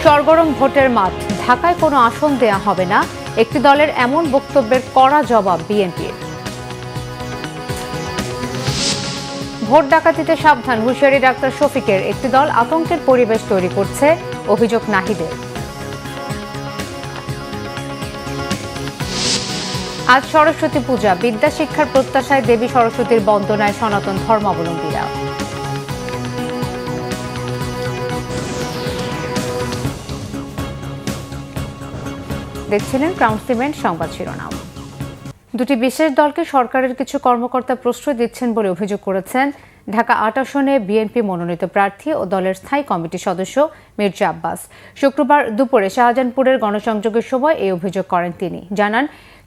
সরগরম ভোটের মাঠ, ঢাকায় কোনো আসন দেয়া হবে না, একটি দলের এমন বক্তব্যের কড়া জবাব বিএনপির। ভোট ডাকাতিতে সাবধান, হুঁশিয়ারি ডাক্তার শফিকের। একটি দল আতঙ্কের পরিবেশ তৈরি করছে, অভিযোগ নাহিদের। আজ সরস্বতী পূজা, বিদ্যা শিক্ষার প্রত্যাশায় দেবী সরস্বতীর বন্দনায় সনাতন ধর্মাবলম্বীরা। দেখছিলেন ক্রাউন সিমেন্ট সংবাদ শিরোনাম। দুটি বিশেষ দলকে সরকারের কিছু কর্মকর্তা প্রশ্রয় দিচ্ছেন বলে অভিযোগ করেছেন ঢাকা ৮ আসনে বিএনপি মনোনীত প্রার্থী ও দলের স্থায়ী কমিটির সদস্য মির্জা আব্বাস। শুক্রবার দুপুরে শাহজাহানপুরের গণসংযোগের সময় এই অভিযোগ করেন তিনি। জানান,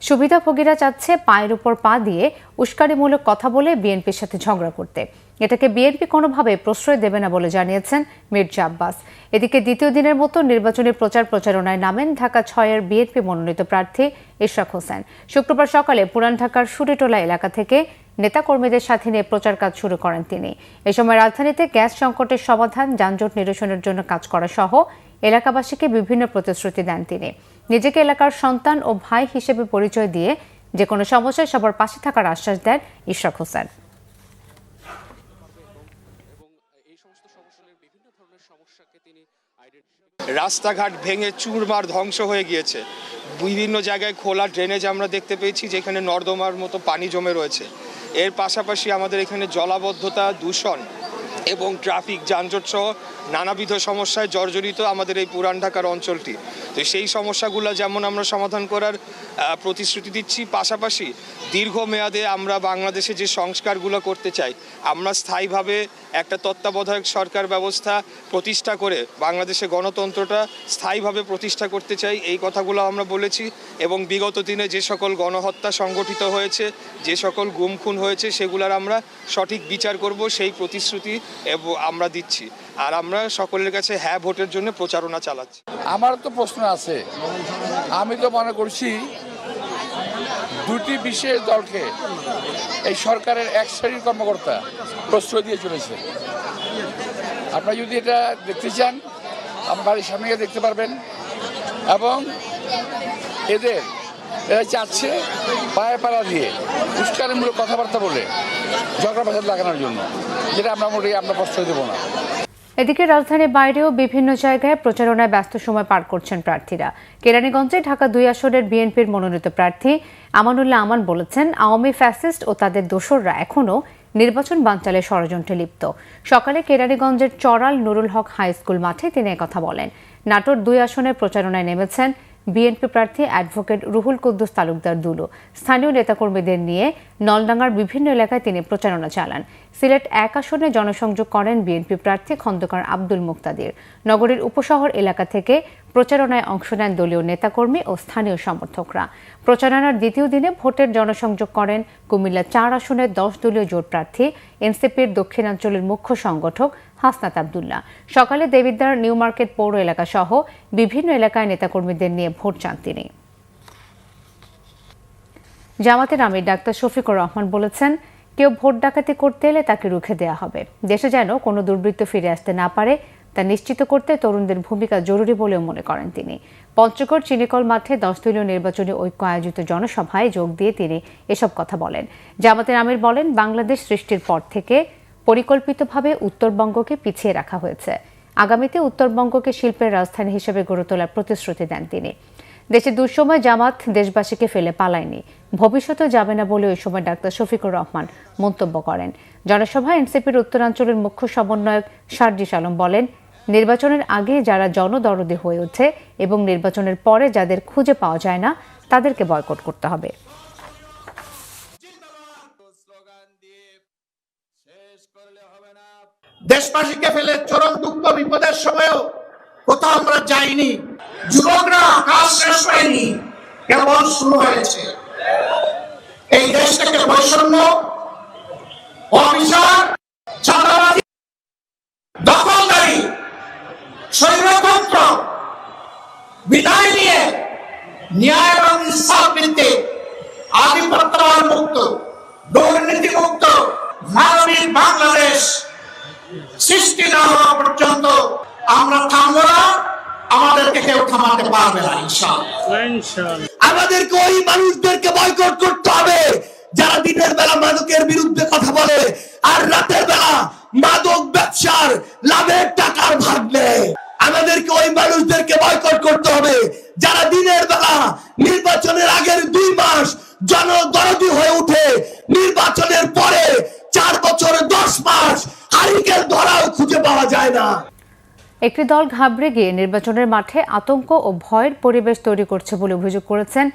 সুবিধাভোগীরা চাচ্ছে পায়ের উপর পা দিয়ে উস্কানিমূলক কথা বলে বিএনপির সাথে ঝগড়া করতে। এটাকে বিএনপি কোনোভাবে প্রশ্রয় দেবে না বলে জানিয়েছেন মির্জা আব্বাস। এদিকে দ্বিতীয় দিনের মতো নির্বাচনী প্রচারণায় নামেন ঢাকা ৬-এর বিএনপি মনোনীত প্রার্থী ইশরাক হোসেন। শুক্রবার সকালে পুরান ঢাকার সুরিটোলা এলাকা থেকে নেতাকর্মীদের সাথে নিয়ে প্রচার কাজ শুরু করেন তিনি। এ সময় রাজধানীতে গ্যাস সংকটের সমাধান, যানজট নিরসনের জন্য কাজ করা সহ এলাকাবাসীকে বিভিন্ন প্রতিশ্রুতি দেন তিনি। নিজেকে এলাকার সন্তান ও ভাই হিসেবে পরিচয় দিয়ে যে কোনো সমস্যায় সবার পাশে থাকার আশ্বাস দেন ইশরাক হোসেন। রাস্তাঘাট ভেঙে চুরমার ধ্বংস হয়ে গিয়েছে। বিভিন্ন জায়গায় খোলা ড্রেনেজ আমরা দেখতে পেয়েছি, যেখানে নর্দমার মতো পানি জমে রয়েছে। এর পাশাপাশি আমাদের এখানে জলাবদ্ধতা, দূষণ এবং ট্রাফিক যানজট সহ নানাবিধ সমস্যায় জর্জরিত আমাদের এই পুরান ঢাকার অঞ্চলটি। তো সেই সমস্যাগুলো যেমন আমরা সমাধান করার প্রতিশ্রুতি দিচ্ছি, পাশাপাশি দীর্ঘমেয়াদে আমরা বাংলাদেশে যে সংস্কারগুলো করতে চাই, আমরা স্থায়ীভাবে একটা তত্ত্বাবধায়ক সরকার ব্যবস্থা প্রতিষ্ঠা করে বাংলাদেশে গণতন্ত্রটা স্থায়ীভাবে প্রতিষ্ঠা করতে চাই। এই কথাগুলো আমরা বলেছি এবং বিগত দিনে যে সকল গণহত্যা সংগঠিত হয়েছে, যে সকল গুম খুন হয়েছে, সেগুলোর আমরা সঠিক বিচার করব, সেই প্রতিশ্রুতি আমরা দিচ্ছি। আর আমরা সকলের কাছে হ্যাঁ ভোটের জন্য প্রচারণা চালাচ্ছি। আমার তো প্রশ্ন আছে, আমি তো মনে করছি দুটি বিশেষ দলকে এই সরকারের এক শ্রেণীর কর্মকর্তা প্রশ্রয় দিয়ে চলেছে। আপনারা যদি এটা দেখতে চান, আমার বাড়ির সামনে গিয়ে দেখতে পারবেন। এবং এরা চাচ্ছে পায়ে পাড়া দিয়ে উস্কানিমূলক কথাবার্তা বলে ঝগড়া ফাসাদ লাগানোর জন্য, যেটা আমরা প্রশ্রয় দেবো না। এদিকে রাজধানীর বাইরেও বিভিন্ন জায়গায় প্রচারণায় ব্যস্ত সময় পার করছেন প্রার্থীরা। কেরানীগঞ্জে ঢাকা ২ আসনের বিএনপির মনোনীত প্রার্থী আমানুল্লাহ আমান বলেছেন, আওয়ামী ফ্যাসিস্ট ও তাদের দোসররা এখনও নির্বাচন বানচালের ষড়যন্ত্রে লিপ্ত। সকালে কেরানীগঞ্জের চরাল নুরুল হক হাই স্কুল মাঠে তিনি একথা বলেন। নাটোর ২ আসনের প্রচারণায় নেমেছেন বিএনপি প্রার্থী অ্যাডভোকেট রুহুল কুদ্দুস তালুকদার দুলু। স্থানীয় নেতাকর্মীদের নিয়ে নলডাঙ্গার বিভিন্ন এলাকায় তিনি প্রচারণা চালান। সিলেট ১ আসনে জনসংযোগ করেন বিএনপি প্রার্থী খন্দকার আব্দুল মুক্তাদির। নগরীর উপশহর এলাকা থেকে প্রচারণায় অংশ নেন দলীয় নেতাকর্মী ও স্থানীয় সমর্থকরা। প্রচারণার দ্বিতীয় দিনে ভোটের জনসংযোগ করেন কুমিল্লা ৪ আসনের ১০ দলীয় জোট প্রার্থী এনসিপির দক্ষিণাঞ্চলের মুখ্য সংগঠক হাসনাত আবদুল্লাহ। সকালে দেবিদ্বার নিউ মার্কেট পৌর এলাকা সহ বিভিন্ন এলাকায় নেতাকর্মীদের নিয়ে ভোট চান তিনি। জামাতের আমির ডাক্তার শফিকুর রহমান বলেছেন, কেউ ভোট ডাকাতি করতে এলে তাকে রুখে দেওয়া হবে। দেশে যেন কোনো দুর্বৃত্ত ফিরে আসতে না পারে তা নিশ্চিত করতে তরুণদের ভূমিকা জরুরি বলেও মনে করেন তিনি। পঞ্চগড় চিনিকল মাঠে ১০ দলীয় নির্বাচনী ঐক্য আয়োজিত জনসভায় যোগ দিয়ে তিনি এসব কথা বলেন। জামাতের আমির বলেন, বাংলাদেশ সৃষ্টির পর থেকে পরিকল্পিতভাবে উত্তরবঙ্গকে পিছিয়ে রাখা হয়েছে। আগামীতে উত্তরবঙ্গকে শিল্পের রাজধানী হিসেবে গড়ে তোলার প্রতিশ্রুতি দেন তিনি। দেশে দুঃসময় জামাত দেশবাসীকে ফেলে পালায়নি, ভবিষ্যতেও যাবে না বলে ওই সময় ডাক্তার শফিকুর রহমান মন্তব্য করেন। জনসভায় এনসিপির উত্তরাঞ্চলের মুখ্য সমন্বয়ক সার্জিস আলম বলেন, নির্বাচনের আগে যারা জনদরদী হয়ে ওঠে এবং নির্বাচনের পরে যাদের খুঁজে পাওয়া যায় না, তাদেরকে বয়কট করতে হবে। দেশবাসীকে ফেলে চরম দুঃখ বিপদের সময়ও কোথাও আমরা যাইনি। যুবকরা কাজ শেষ হয়নি, কেবল শুরু হয়েছে। এই দেশ থেকে বৈষম্য, অবিচার, চাঁদাবাজি, দখলদারি, স্বৈরতন্ত্র বিদায় নিয়ে ন্যায় এবং ইনসাফ ভিত্তিক আধিপত্যবাদ মুক্ত, দুর্নীতি মুক্ত মানবিক বাংলাদেশ সৃষ্টি না হওয়া পর্যন্ত আমরা থামব না, আমাদেরকে কেউ থামাতে পারবে না ইনশাআল্লাহ। আমাদেরকে ওই মানুষদেরকে বয়কট করতে হবে যারা দিনের বেলা মাদকের বিরুদ্ধে কথা বলে আর রাতের বেলা মাদক ব্যবসার লাভের টাকার ভাগ নেয়। আমাদেরকে ওই মানুষদেরকে বয়কট করতে হবে যারা দিনের বেলা নির্বাচনের আগের 2 মাস জনদরদি হয়ে উঠে, নির্বাচনের পরে 4 বছর 10 মাস হারিকেল ধরাও খুঁজে পাওয়া যায় না। একটি দল ঘাবড়ে গিয়ে নির্বাচনের মাঠে আতঙ্ক ও ভয়ের পরিবেশ তৈরি করছে বলে অভিযোগ করেছেন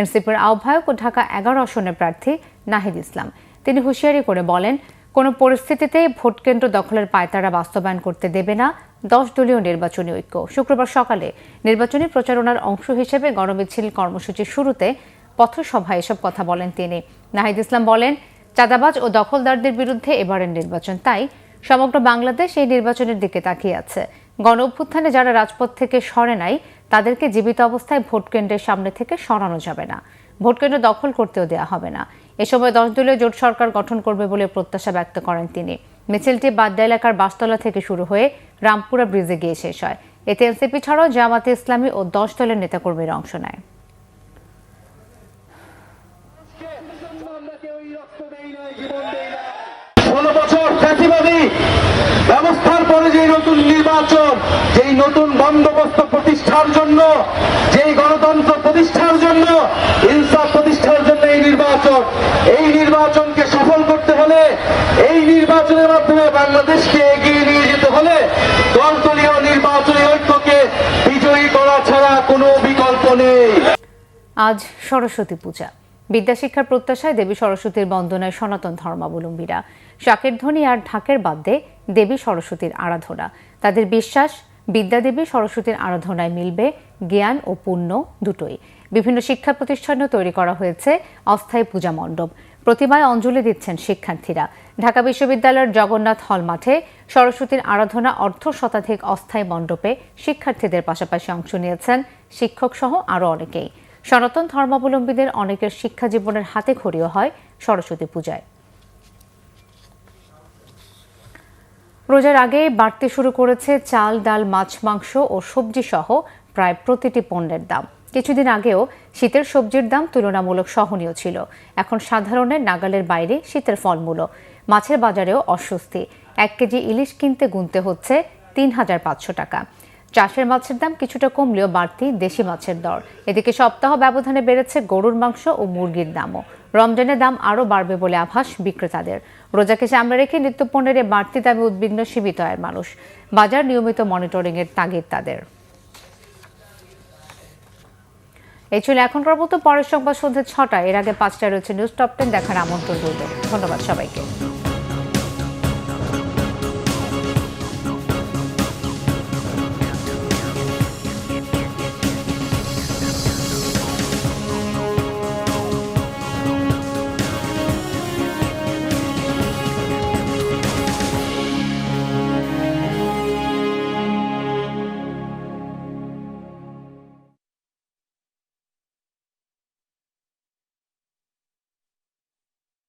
এনসিপির আহ্বায়ক ও ঢাকা 11 আসনের প্রার্থী নাহিদ ইসলাম। তিনি হুঁশিয়ারি করে বলেন, কোনো পরিস্থিতিতেই ভোটকেন্দ্র দখলের পায়তারা বাস্তবায়ন করতে দেবে না 10 দলীয় নির্বাচনী ঐক্য। শুক্রবার সকালে নির্বাচনী প্রচারণার অংশ হিসেবে গণমিছিল কর্মসূচির শুরুতে পথসভায় এসব কথা বলেন তিনি। নাহিদ ইসলাম বলেন, চাঁদাবাজ ও দখলদারদের বিরুদ্ধে এবারের নির্বাচন, তাই সমগ্র বাংলাদেশ এই নির্বাচনের দিকে তাকিয়ে আছে। গণ অভ্যুত্থানে যারা রাজপথ থেকে সরে নাই তাদেরকে জীবিত অবস্থায় ভোটকেন্দ্রের সামনে থেকে সরানো যাবে না, ভোটকেন্দ্র দখল করতেও দেওয়া হবে না। এ সময় 10 দলীয় জোট সরকার গঠন করবে বলে প্রত্যাশা ব্যক্ত করেন তিনি। মিছিলটি বাড্ডা এলাকার বাসতলা থেকে শুরু হয়ে রামপুরা ব্রিজে গিয়ে শেষ হয়। এতে এনসিপি ছাড়াও জামাতে ইসলামী ও 10 দলের নেতাকর্মীরা অংশ নেয়। ব্যবস্থার পরে যে নতুন নির্বাচন, যেই নতুন বন্দোবস্ত প্রতিষ্ঠার জন্য, যেই গণতন্ত্র প্রতিষ্ঠার জন্য, ইনসাফ প্রতিষ্ঠার জন্য এই নির্বাচনকে সফল করতে হলে, এই নির্বাচনের মাধ্যমে বাংলাদেশকে এগিয়ে নিয়ে যেতে হলে দলীয় নির্বাচনী ঐক্যকে বিজয়ী করা ছাড়া কোনো বিকল্প নেই। আজ সরস্বতী পূজা। বিদ্যাশিক্ষার প্রত্যাশায় দেবী সরস্বতীর বন্দনায় সনাতন ধর্মাবলম্বীরা শাকের ধ্বনি আর ঢাকের বাদ্যে দেবী সরস্বতীর আরাধনা। তাদের বিশ্বাস, বিদ্যাদেবী সরস্বতীর আরাধনায় মিলবে জ্ঞান ও পুণ্য দুটোই। বিভিন্ন শিক্ষা প্রতিষ্ঠানেও তৈরি করা হয়েছে অস্থায়ী পূজা মণ্ডপ। প্রতিমায় অঞ্জলি দিচ্ছেন শিক্ষার্থীরা। ঢাকা বিশ্ববিদ্যালয়ের জগন্নাথ হল মাঠে সরস্বতীর আরাধনা অর্ধশতাধিক অস্থায়ী মণ্ডপে শিক্ষার্থীদের পাশাপাশি অংশ নিয়েছেন শিক্ষক সহ আরও অনেকেই। সনাতন ধর্মাবলম্বীদের অনেকের শিক্ষা জীবনের হাতে খড়িও হয় সরস্বতী পূজায়। রোজার আগে বাড়তে শুরু করেছে চাল, ডাল, মাছ, মাংস ও সবজি সহ প্রায় প্রতিটি পণ্যের দাম। কিছুদিন আগেও শীতের সবজির দাম তুলনামূলক সহনীয় ছিল। এখন সাধারণের নাগালের বাইরে শীতের ফলমূলও। মাছের বাজারেও অস্বস্তি। 1 কেজি ইলিশ কিনতে গুনতে হচ্ছে 3,500 টাকা। চাষের মাছের দাম কিছুটা কমলেও বাড়তি দেশি মাছের দর। এদিকে সপ্তাহ ব্যবধানে বেড়েছে গরুর মাংস ও মুরগির দামও। রমজানের দাম আরও বাড়বে বলে আভাস বিক্রেতাদের। রোজাকে সামনে রেখে নিত্যপণ্যের বাড়তি দামে উদ্বিগ্ন সীমিত আয়ের মানুষ। বাজার নিয়মিত মনিটরিংয়ের তাগিদ তাদের। এই ছিল এখনকার মতো। পরের সংবাদ সন্ধ্যে 6টায়। এর আগে 5টায় রয়েছে নিউজ টপ 10 দেখার আমন্ত্রণ রইল। ধন্যবাদ সবাইকে।